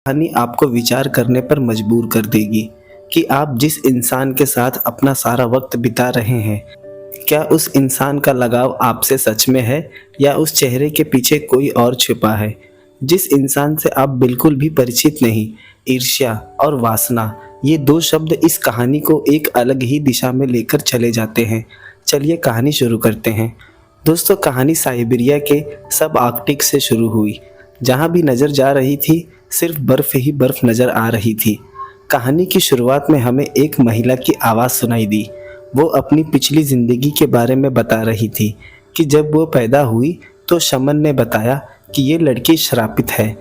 कहानी आपको विचार करने पर मजबूर कर देगी कि आप जिस इंसान के साथ अपना सारा वक्त बिता रहे हैं, क्या उस इंसान का लगाव आपसे सच में है या उस चेहरे के पीछे कोई और छिपा है। जिस इंसान से आप बिल्कुल भी परिचित नहीं, ईर्ष्या और वासना, ये दो शब्द इस कहानी को एक अलग ही दिशा में लेकर चले जाते हैं। चलिए कहानी शुरू करते हैं। दोस्तों, कहानी साइबेरिया के सब आर्कटिक से शुरू हुई। जहाँ भी नज़र जा रही थी सिर्फ बर्फ ही बर्फ नज़र आ रही थी। कहानी की शुरुआत में हमें एक महिला की आवाज़ सुनाई दी। वो अपनी पिछली ज़िंदगी के बारे में बता रही थी कि जब वो पैदा हुई तो शमन ने बताया कि ये लड़की श्रापित है,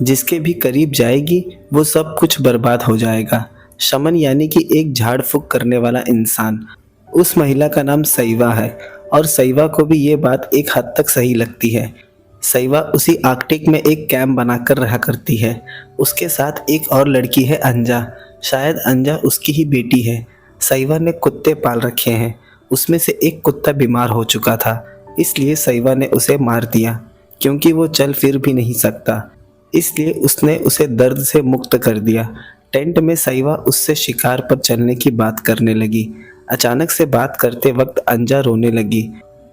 जिसके भी करीब जाएगी वो सब कुछ बर्बाद हो जाएगा। शमन यानी कि एक झाड़ फूक करने वाला इंसान। उस महिला का नाम सईवा है और सईवा को भी ये बात एक हद तक सही लगती है। सईवा उसी आर्कटिक में एक कैंप बनाकर रहा करती है। उसके साथ एक और लड़की है, अंजा। शायद अंजा उसकी ही बेटी है। सईवा ने कुत्ते पाल रखे हैं। उसमें से एक कुत्ता बीमार हो चुका था, इसलिए सईवा ने उसे मार दिया। क्योंकि वो चल फिर भी नहीं सकता, इसलिए उसने उसे दर्द से मुक्त कर दिया। टेंट में सईवा उससे शिकार पर चलने की बात करने लगी। अचानक से बात करते वक्त अंजा रोने लगी।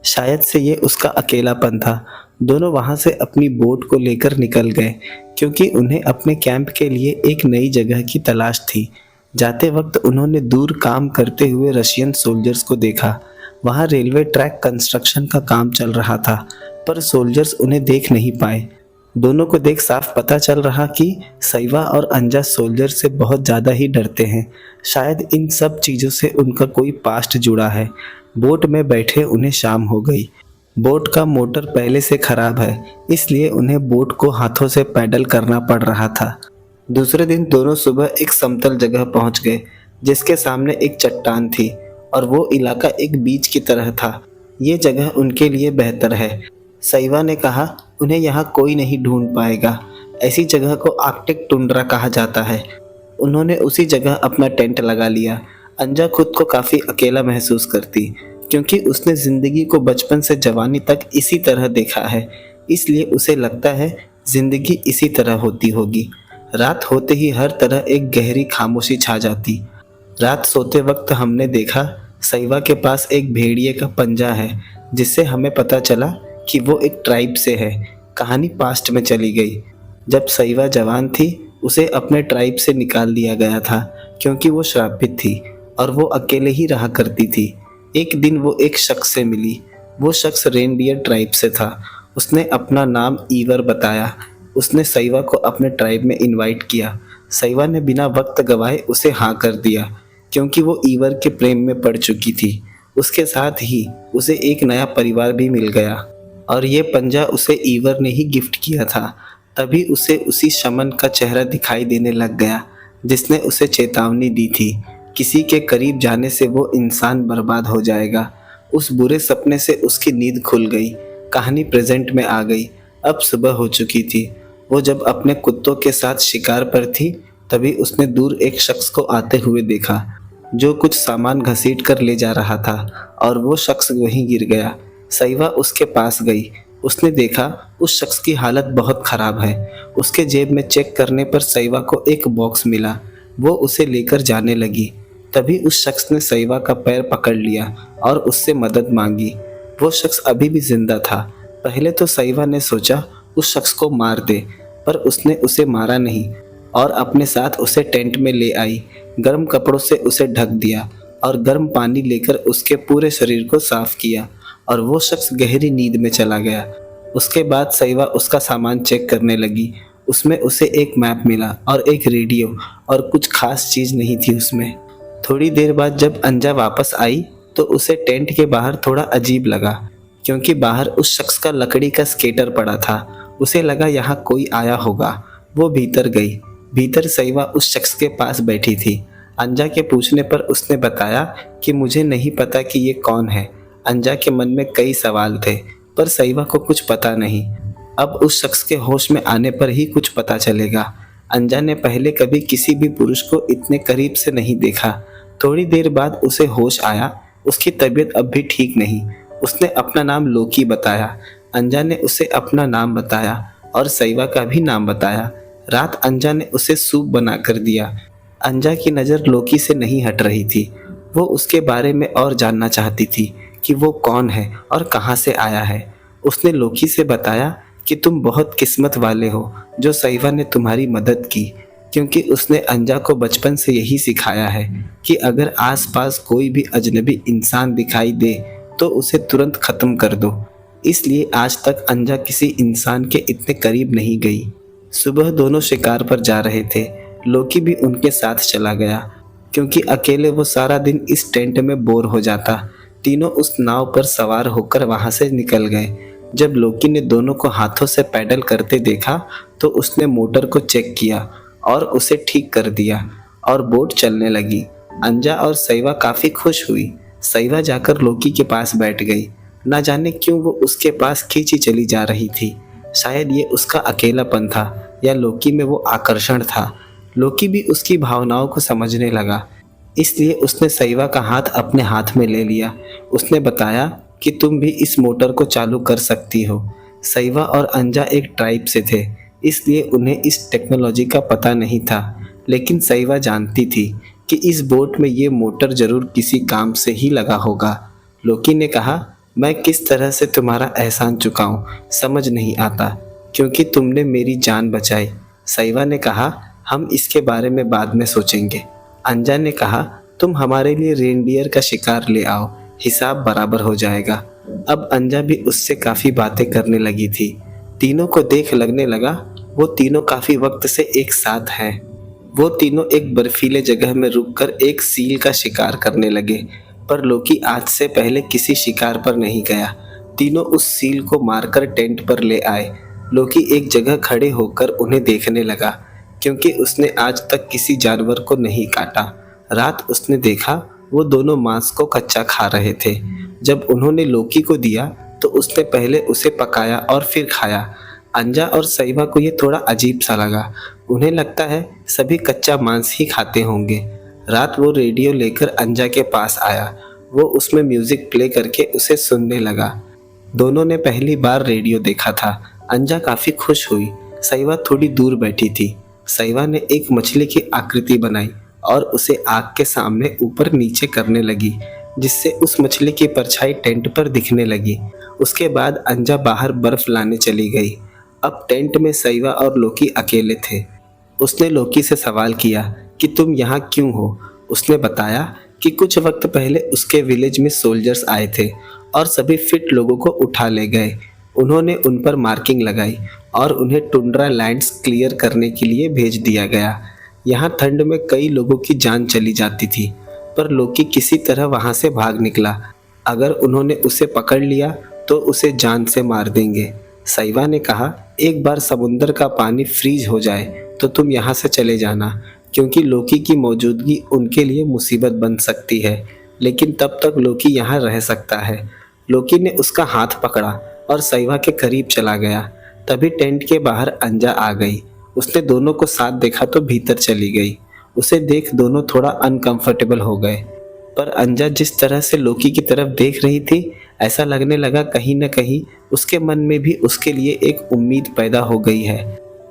शायद से ये उसका अकेलापन था। दोनों वहाँ से अपनी बोट को लेकर निकल गए क्योंकि उन्हें अपने कैंप के लिए एक नई जगह की तलाश थी। जाते वक्त उन्होंने दूर काम करते हुए रशियन सोल्जर्स को देखा। वहाँ रेलवे ट्रैक कंस्ट्रक्शन का काम चल रहा था, पर सोल्जर्स उन्हें देख नहीं पाए। दोनों को देख साफ पता चल रहा कि सईवा और अंजा सोल्जर से बहुत ज़्यादा ही डरते हैं। शायद इन सब चीज़ों से उनका कोई पास्ट जुड़ा है। बोट में बैठे उन्हें शाम हो गई। बोट का मोटर पहले से खराब है, इसलिए उन्हें बोट को हाथों से पैडल करना पड़ रहा था। दूसरे दिन दोनों सुबह एक समतल जगह पहुंच गए, जिसके सामने एक चट्टान थी और वो इलाका एक बीच की तरह था। ये जगह उनके लिए बेहतर है। सईवा ने कहा, उन्हें यहाँ कोई नहीं ढूंढ पाएगा। ऐसी जगह को आर्कटिक टुंड्रा कहा जाता है। उन्होंने उसी जगह अपना टेंट लगा लिया। अंजा खुद को काफ़ी अकेला महसूस करती क्योंकि उसने ज़िंदगी को बचपन से जवानी तक इसी तरह देखा है, इसलिए उसे लगता है ज़िंदगी इसी तरह होती होगी। रात होते ही हर तरह एक गहरी खामोशी छा जाती। रात सोते वक्त हमने देखा सईवा के पास एक भेड़िए का पंजा है, जिससे हमें पता चला कि वो एक ट्राइब से है। कहानी पास्ट में चली गई। जब सईवा जवान थी उसे अपने ट्राइब से निकाल दिया गया था क्योंकि वो श्रापित थी और वो अकेले ही रहा करती थी। एक दिन वो एक शख्स से मिली। वो शख्स रेनडियर ट्राइब से था। उसने अपना नाम ईवर बताया। उसने सईवा को अपने ट्राइब में इनवाइट किया। सईवा ने बिना वक्त गवाए उसे हाँ कर दिया क्योंकि वो ईवर के प्रेम में पड़ चुकी थी। उसके साथ ही उसे एक नया परिवार भी मिल गया और ये पंजा उसे ईवर ने ही गिफ्ट किया था। तभी उसे उसी शमन का चेहरा दिखाई देने लग गया जिसने उसे चेतावनी दी थी, किसी के करीब जाने से वो इंसान बर्बाद हो जाएगा। उस बुरे सपने से उसकी नींद खुल गई। कहानी प्रेजेंट में आ गई। अब सुबह हो चुकी थी। वो जब अपने कुत्तों के साथ शिकार पर थी तभी उसने दूर एक शख्स को आते हुए देखा जो कुछ सामान घसीट कर ले जा रहा था और वो शख्स वहीं गिर गया। सईवा उसके पास गई। उसने देखा उस शख्स की हालत बहुत ख़राब है। उसके जेब में चेक करने पर सईवा को एक बॉक्स मिला। वो उसे लेकर जाने लगी। तभी उस शख्स ने सईवा का पैर पकड़ लिया और उससे मदद मांगी। वो शख्स अभी भी जिंदा था। पहले तो सईवा ने सोचा उस शख्स को मार दे, पर उसने उसे मारा नहीं और अपने साथ उसे टेंट में ले आई। गर्म कपड़ों से उसे ढक दिया और गर्म पानी लेकर उसके पूरे शरीर को साफ किया और वो शख्स गहरी नींद में चला गया। उसके बाद सईवा उसका सामान चेक करने लगी। उसमें उसे एक मैप मिला और एक रेडियो और कुछ खास चीज़ नहीं थी उसमें। थोड़ी देर बाद जब अंजा वापस आई तो उसे टेंट के बाहर थोड़ा अजीब लगा क्योंकि बाहर उस शख्स का लकड़ी का स्केटर पड़ा था। उसे लगा यहाँ कोई आया होगा। वो भीतर गई। भीतर सईवा उस शख्स के पास बैठी थी। अंजा के पूछने पर उसने बताया कि मुझे नहीं पता कि ये कौन है। अंजा के मन में कई सवाल थे पर सईवा को कुछ पता नहीं। अब उस शख्स के होश में आने पर ही कुछ पता चलेगा। अंजा ने पहले कभी किसी भी पुरुष को इतने करीब से नहीं देखा। थोड़ी देर बाद उसे होश आया। उसकी तबीयत अब भी ठीक नहीं। उसने अपना नाम लोकी बताया। अंजा ने उसे अपना नाम बताया और सईवा का भी नाम बताया। रात अंजा ने उसे सूप बना कर दिया। अंजा की नज़र लोकी से नहीं हट रही थी। वो उसके बारे में और जानना चाहती थी कि वो कौन है और कहाँ से आया है। उसने लोकी से बताया कि तुम बहुत किस्मत वाले हो जो सईवा ने तुम्हारी मदद की, क्योंकि उसने अंजा को बचपन से यही सिखाया है कि अगर आसपास कोई भी अजनबी इंसान दिखाई दे तो उसे तुरंत ख़त्म कर दो। इसलिए आज तक अंजा किसी इंसान के इतने करीब नहीं गई। सुबह दोनों शिकार पर जा रहे थे। लोकी भी उनके साथ चला गया, क्योंकि अकेले वो सारा दिन इस टेंट में बोर हो जाता। तीनों उस नाव पर सवार होकर वहां से निकल गए। जब लोकी ने दोनों को हाथों से पैडल करते देखा तो उसने मोटर को चेक किया और उसे ठीक कर दिया और बोट चलने लगी। अंजा और सईवा काफी खुश हुई। सईवा जाकर लोकी के पास बैठ गई। ना जाने क्यों वो उसके पास खींची चली जा रही थी। शायद ये उसका अकेलापन था या लोकी में वो आकर्षण था। लोकी भी उसकी भावनाओं को समझने लगा, इसलिए उसने सईवा का हाथ अपने हाथ में ले लिया। उसने बताया कि तुम भी इस मोटर को चालू कर सकती हो। सईवा और अंजा एक ट्राइब से थे, इसलिए उन्हें इस टेक्नोलॉजी का पता नहीं था, लेकिन सईवा जानती थी कि इस बोट में ये मोटर जरूर किसी काम से ही लगा होगा। लोकी ने कहा, मैं किस तरह से तुम्हारा एहसान चुकाऊं समझ नहीं आता, क्योंकि तुमने मेरी जान बचाई। सईवा ने कहा, हम इसके बारे में बाद में सोचेंगे। अंजा ने कहा, तुम हमारे लिए रेनडियर का शिकार ले आओ, हिसाब बराबर हो जाएगा। अब अंजा भी उससे काफ़ी बातें करने लगी थी। तीनों को देख लगने लगा वो तीनों काफ़ी वक्त से एक साथ हैं। वो तीनों एक बर्फीले जगह में रुककर एक सील का शिकार करने लगे, पर लोकी आज से पहले किसी शिकार पर नहीं गया। तीनों उस सील को मारकर टेंट पर ले आए। लोकी एक जगह खड़े होकर उन्हें देखने लगा, क्योंकि उसने आज तक किसी जानवर को नहीं काटा। रात उसने देखा वो दोनों मांस को कच्चा खा रहे थे। जब उन्होंने लोकी को दिया तो उसने पहले उसे पकाया और फिर खाया। अंजा और सईवा को ये थोड़ा अजीब सा लगा। उन्हें लगता है सभी कच्चा मांस ही खाते होंगे। रात वो रेडियो लेकर अंजा के पास आया। वो उसमें म्यूजिक प्ले करके उसे सुनने लगा। दोनों ने पहली बार रेडियो देखा था। अंजा काफी खुश हुई। सईवा थोड़ी दूर बैठी थी। सईवा ने एक मछली की आकृति बनाई और उसे आग के सामने ऊपर नीचे करने लगी, जिससे उस मछली की परछाई टेंट पर दिखने लगी। उसके बाद अंजा बाहर बर्फ लाने चली गई। अब टेंट में सईवा और लोकी अकेले थे। उसने लोकी से सवाल किया कि तुम यहाँ क्यों हो। उसने बताया कि कुछ वक्त पहले उसके विलेज में सोल्जर्स आए थे और सभी फिट लोगों को उठा ले गए। उन्होंने उन पर मार्किंग लगाई और उन्हें टुंड्रा लैंड्स क्लियर करने के लिए भेज दिया गया। यहाँ ठंड में कई लोगों की जान चली जाती थी, पर लोकी किसी तरह वहाँ से भाग निकला। अगर उन्होंने उसे पकड़ लिया तो उसे जान से मार देंगे। सईवा ने कहा, एक बार समुंदर का पानी फ्रीज हो जाए तो तुम यहाँ से चले जाना, क्योंकि लोकी की मौजूदगी उनके लिए मुसीबत बन सकती है, लेकिन तब तक लोकी यहाँ रह सकता है। लोकी ने उसका हाथ पकड़ा और सईवा के करीब चला गया। तभी टेंट के बाहर अंजा आ गई। उसने दोनों को साथ देखा तो भीतर चली गई। उसे देख दोनों थोड़ा अनकंफर्टेबल हो गए, पर अंजा जिस तरह से लोकी की तरफ देख रही थी, ऐसा लगने लगा कहीं न कहीं उसके मन में भी उसके लिए एक उम्मीद पैदा हो गई है।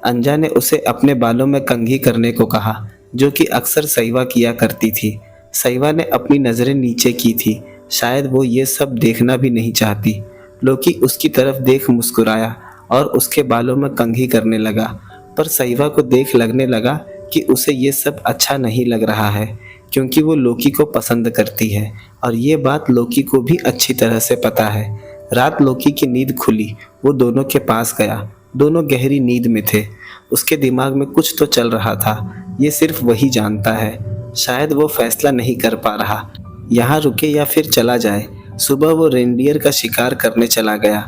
अंजा ने उसे अपने बालों में कंघी करने को कहा, जो कि अक्सर सईवा किया करती थी। सईवा ने अपनी नज़रें नीचे की थी, शायद वो ये सब देखना भी नहीं चाहती। लोकी उसकी तरफ देख मुस्कुराया और उसके बालों में कंघी करने लगा, पर सईवा को देख लगने लगा कि उसे ये सब अच्छा नहीं लग रहा है, क्योंकि वो लोकी को पसंद करती है और ये बात लोकी को भी अच्छी तरह से पता है। रात लोकी की नींद खुली। वो दोनों के पास गया। दोनों गहरी नींद में थे। उसके दिमाग में कुछ तो चल रहा था, ये सिर्फ वही जानता है। शायद वो फैसला नहीं कर पा रहा, यहाँ रुके या फिर चला जाए। सुबह वो रेनडियर का शिकार करने चला गया,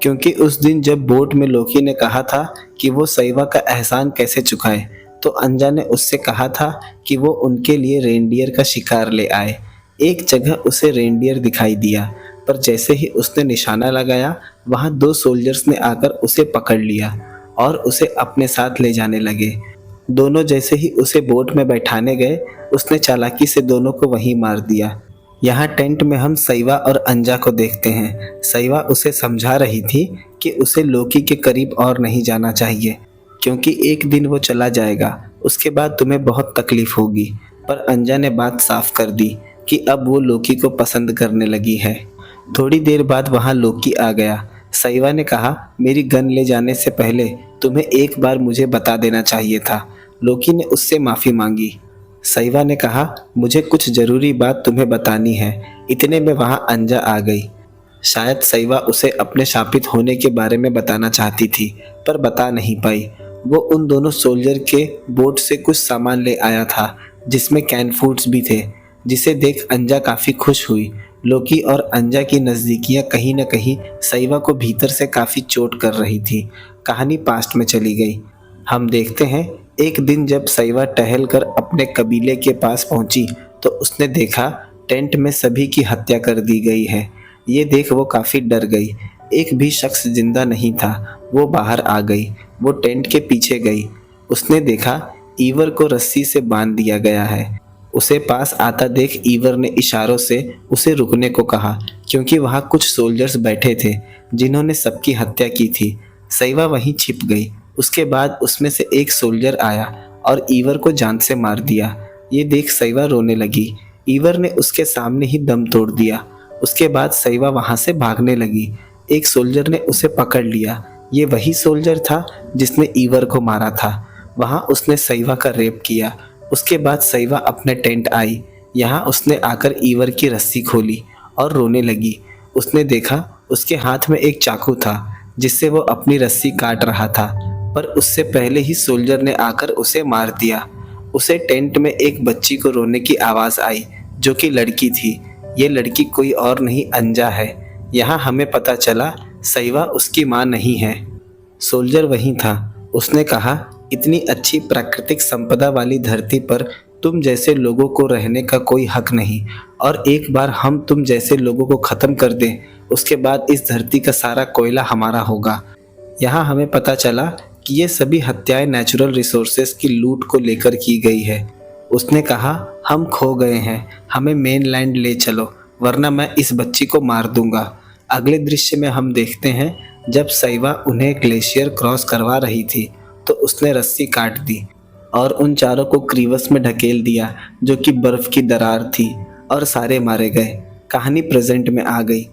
क्योंकि उस दिन जब बोट में लोकी ने कहा था कि वो सईवा का एहसान कैसे चुकाए, तो अंजा ने उससे कहा था कि वो उनके लिए रेनडियर का शिकार ले आए। एक जगह उसे रेनडियर दिखाई दिया, पर जैसे ही उसने निशाना लगाया, वहाँ दो सोल्जर्स ने आकर उसे पकड़ लिया और उसे अपने साथ ले जाने लगे। दोनों जैसे ही उसे बोट में बैठाने गए, उसने चालाकी से दोनों को वहीं मार दिया। यहाँ टेंट में हम सईवा और अंजा को देखते हैं। सईवा उसे समझा रही थी कि उसे लोकी के करीब और नहीं जाना चाहिए। क्योंकि एक दिन वो चला जाएगा, उसके बाद तुम्हें बहुत तकलीफ होगी। पर अंजा ने बात साफ कर दी कि अब वो लोकी को पसंद करने लगी है। थोड़ी देर बाद वहाँ लोकी आ गया। सईवा ने कहा, मेरी गन ले जाने से पहले तुम्हें एक बार मुझे बता देना चाहिए था। लोकी ने उससे माफ़ी मांगी। सईवा ने कहा, मुझे कुछ ज़रूरी बात तुम्हें बतानी है। इतने में वहाँ अंजा आ गई। शायद सईवा उसे अपने शापित होने के बारे में बताना चाहती थी, पर बता नहीं पाई। वो उन दोनों सोल्जर के बोट से कुछ सामान ले आया था, जिसमें कैन फूड्स भी थे, जिसे देख अंजा काफ़ी खुश हुई। लोकी और अंजा की नज़दीकियाँ कहीं न कहीं सईवा को भीतर से काफ़ी चोट कर रही थी। कहानी पास्ट में चली गई। हम देखते हैं, एक दिन जब सईवा टहल कर अपने कबीले के पास पहुंची तो उसने देखा टेंट में सभी की हत्या कर दी गई है। ये देख वो काफ़ी डर गई। एक भी शख्स जिंदा नहीं था। वो बाहर आ गई। वो टेंट के पीछे गई। उसने देखा ईवर को रस्सी से बांध दिया गया है। उसे पास आता देख ईवर ने इशारों से उसे रुकने को कहा, क्योंकि वहाँ कुछ सोल्जर्स बैठे थे जिन्होंने सबकी हत्या की थी। सईवा वहीं छिप गई। उसके बाद उसमें से एक सोल्जर आया और ईवर को जान से मार दिया। ये देख सईवा रोने लगी। ईवर ने उसके सामने ही दम तोड़ दिया। उसके बाद सईवा वहाँ से भागने लगी। एक सोल्जर ने उसे पकड़ लिया। ये वही सोल्जर था जिसने ईवर को मारा था। वहाँ उसने सईवा का रेप किया। उसके बाद सईवा अपने टेंट आई। यहाँ उसने आकर ईवर की रस्सी खोली और रोने लगी। उसने देखा उसके हाथ में एक चाकू था जिससे वो अपनी रस्सी काट रहा था, पर उससे पहले ही सोल्जर ने आकर उसे मार दिया। उसे टेंट में एक बच्ची को रोने की आवाज़ आई, जो कि लड़की थी। ये लड़की कोई और नहीं, अंजा है। यहाँ हमें पता चला सईवा उसकी माँ नहीं है। सोल्जर वहीं था। उसने कहा, इतनी अच्छी प्राकृतिक संपदा वाली धरती पर तुम जैसे लोगों को रहने का कोई हक नहीं, और एक बार हम तुम जैसे लोगों को ख़त्म कर दें, उसके बाद इस धरती का सारा कोयला हमारा होगा। यहाँ हमें पता चला कि ये सभी हत्याएं नेचुरल रिसोर्सेज की लूट को लेकर की गई है। उसने कहा, हम खो गए हैं, हमें मेनलैंड ले चलो, वरना मैं इस बच्ची को मार दूंगा। अगले दृश्य में हम देखते हैं, जब सईवा उन्हें ग्लेशियर क्रॉस करवा रही थी तो उसने रस्सी काट दी और उन चारों को क्रीवस में ढकेल दिया, जो कि बर्फ की दरार थी, और सारे मारे गए। कहानी प्रेजेंट में आ गई।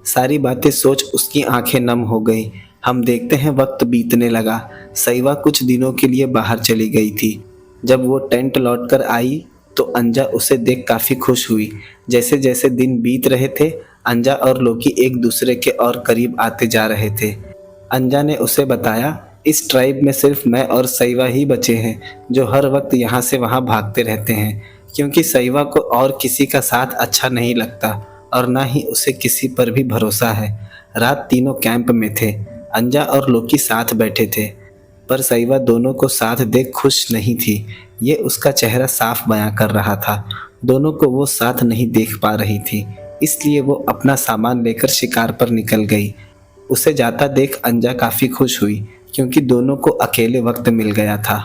सारी बातें सोच उसकी आंखें नम हो गई। हम देखते हैं वक्त बीतने लगा। सईवा कुछ दिनों के लिए बाहर चली गई थी। जब वो टेंट लौटकर आई तो अंजा उसे देख काफ़ी खुश हुई। जैसे जैसे दिन बीत रहे थे, अंजा और लोकी एक दूसरे के और करीब आते जा रहे थे। अंजा ने उसे बताया, इस ट्राइब में सिर्फ मैं और सईवा ही बचे हैं जो हर वक्त यहाँ से वहाँ भागते रहते हैं, क्योंकि सईवा को और किसी का साथ अच्छा नहीं लगता और ना ही उसे किसी पर भी भरोसा है। रात तीनों कैंप में थे। अंजा और लोकी साथ बैठे थे, पर सईवा दोनों को साथ देख खुश नहीं थी। ये उसका चेहरा साफ बयां कर रहा था। दोनों को वो साथ नहीं देख पा रही थी, इसलिए वो अपना सामान लेकर शिकार पर निकल गई। उसे जाता देख अंजा काफ़ी खुश हुई, क्योंकि दोनों को अकेले वक्त मिल गया था।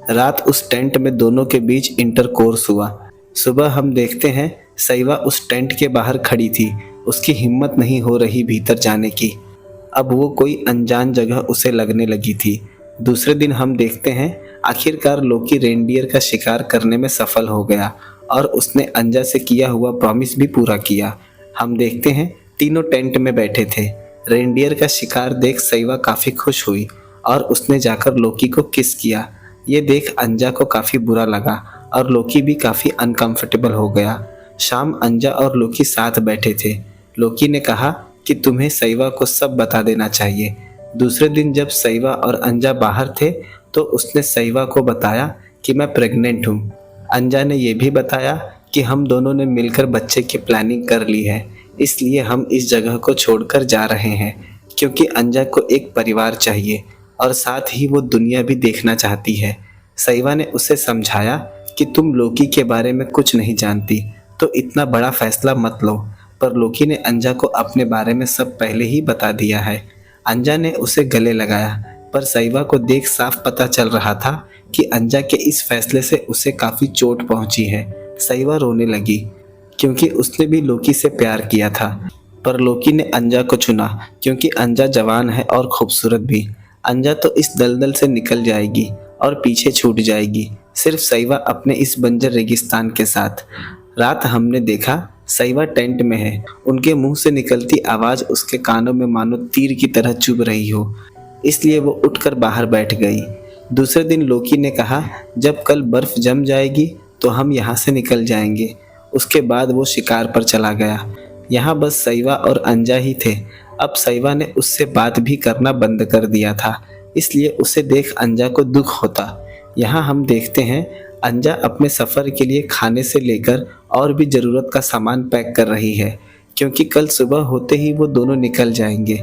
रात उस टेंट में दोनों के बीच इंटरकोर्स हुआ। सुबह हम देखते हैं सईवा उस टेंट के बाहर खड़ी थी। उसकी हिम्मत नहीं हो रही भीतर जाने की। अब वो कोई अनजान जगह उसे लगने लगी थी। दूसरे दिन हम देखते हैं आखिरकार लोकी रेनडियर का शिकार करने में सफल हो गया और उसने अंजा से किया हुआ प्रॉमिस भी पूरा किया। हम देखते हैं तीनों टेंट में बैठे थे। रेनडियर का शिकार देख सईवा काफ़ी खुश हुई और उसने जाकर लोकी को किस किया। ये देख अंजा को काफ़ी बुरा लगा और लोकी भी काफ़ी अनकंफर्टेबल हो गया। शाम अंजा और लोकी साथ बैठे थे। लोकी ने कहा कि तुम्हें सईवा को सब बता देना चाहिए। दूसरे दिन जब सईवा और अंजा बाहर थे तो उसने सईवा को बताया कि मैं प्रेग्नेंट हूँ। अंजा ने यह भी बताया कि हम दोनों ने मिलकर बच्चे की प्लानिंग कर ली है, इसलिए हम इस जगह को छोड़कर जा रहे हैं, क्योंकि अंजा को एक परिवार चाहिए और साथ ही वो दुनिया भी देखना चाहती है। सईवा ने उसे समझाया कि तुम लोकी के बारे में कुछ नहीं जानती, तो इतना बड़ा फैसला मत लो, पर लोकी ने अंजा को अपने बारे में सब पहले ही बता दिया है। अंजा ने उसे गले लगाया, पर सईवा को देख साफ पता चल रहा था कि अंजा के इस फैसले से उसे काफ़ी चोट पहुंची है। सईवा रोने लगी, क्योंकि उसने भी लोकी से प्यार किया था, पर लोकी ने अंजा को चुना क्योंकि अंजा जवान है और खूबसूरत भी। अंजा तो इस दलदल से निकल जाएगी और पीछे छूट जाएगी, सिर्फ सईवा अपने इस बंजर रेगिस्तान के साथ। रात हमने देखा सईवा टेंट में है। उनके मुंह से निकलती आवाज उसके कानों में मानो तीर की तरह चुभ रही हो, इसलिए वो उठकर बाहर बैठ गई। दूसरे दिन लोकी ने कहा, जब कल बर्फ जम जाएगी तो हम यहाँ से निकल जाएंगे। उसके बाद वो शिकार पर चला गया। यहाँ बस सईवा और अंजा ही थे। अब सईवा ने उससे बात भी करना बंद कर दिया था, इसलिए उसे देख अंजा को दुख होता। यहाँ हम देखते हैं अंजा अपने सफ़र के लिए खाने से लेकर और भी ज़रूरत का सामान पैक कर रही है, क्योंकि कल सुबह होते ही वो दोनों निकल जाएंगे।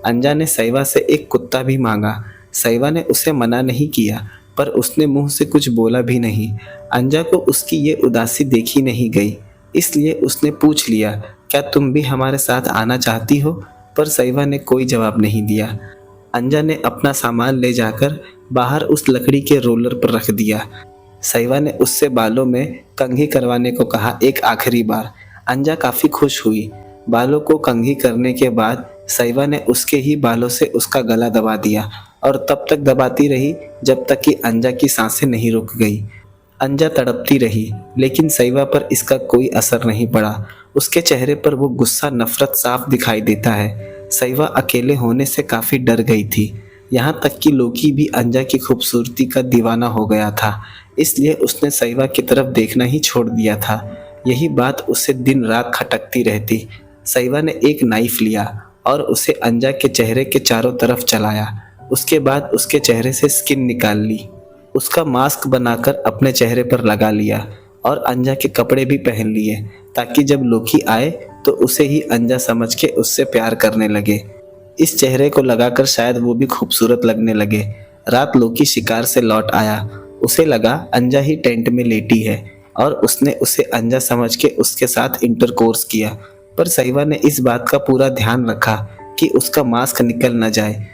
अंजा ने सईवा से एक कुत्ता भी मांगा। सईवा ने उसे मना नहीं किया, पर उसने मुंह से कुछ बोला भी नहीं। अंजा को उसकी ये उदासी देखी नहीं गई, इसलिए उसने पूछ लिया, क्या तुम भी हमारे साथ आना चाहती हो? पर सईवा ने कोई जवाब नहीं दिया। अंजा ने अपना सामान ले जाकर बाहर उस लकड़ी के रोलर पर रख दिया। सईवा ने उससे बालों में कंघी करवाने को कहा एक आखिरी बार। अंजा काफ़ी खुश हुई। बालों को कंघी करने के बाद सईवा ने उसके ही बालों से उसका गला दबा दिया और तब तक दबाती रही जब तक कि अंजा की सांसें नहीं रुक गई। अंजा तड़पती रही, लेकिन सईवा पर इसका कोई असर नहीं पड़ा। उसके चेहरे पर वो गुस्सा, नफरत साफ दिखाई देता है। सईवा अकेले होने से काफ़ी डर गई थी। यहाँ तक कि लोकी भी अंजा की खूबसूरती का दीवाना हो गया था, इसलिए उसने सईवा की तरफ देखना ही छोड़ दिया था। यही बात उसे दिन रात खटकती रहती। सईवा ने एक नाइफ लिया और उसे अंजा के चेहरे के चारों तरफ चलाया। उसके बाद उसके चेहरे से स्किन निकाल ली, उसका मास्क बनाकर अपने चेहरे पर लगा लिया और अंजा के कपड़े भी पहन लिए, ताकि जब लोकी आए तो उसे ही अंजा समझ के उससे प्यार करने लगे। इस चेहरे को लगाकर शायद वो भी खूबसूरत लगने लगे। रात लोकी शिकार से लौट आया। उसे लगा अंजा ही टेंट में लेटी है और उसने उसे अंजा समझ के उसके साथ इंटरकोर्स किया, पर सईवा ने इस बात का पूरा ध्यान रखा कि उसका मास्क निकल न जाए।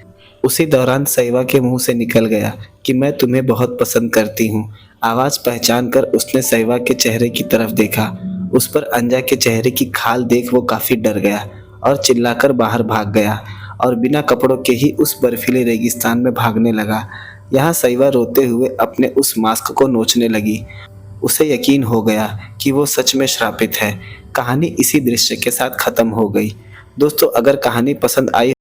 उसी दौरान सईवा के मुंह से निकल गया कि मैं तुम्हें बहुत पसंद करती हूँ। आवाज़ पहचान कर उसने सईवा के चेहरे की तरफ देखा। उस पर अंजा के चेहरे की खाल देख वो काफ़ी डर गया और चिल्लाकर बाहर भाग गया और बिना कपड़ों के ही उस बर्फीले रेगिस्तान में भागने लगा। यहाँ सईवा रोते हुए अपने उस मास्क को नोचने लगी। उसे यकीन हो गया कि वो सच में श्रापित है। कहानी इसी दृश्य के साथ ख़त्म हो गई। दोस्तों, अगर कहानी पसंद आई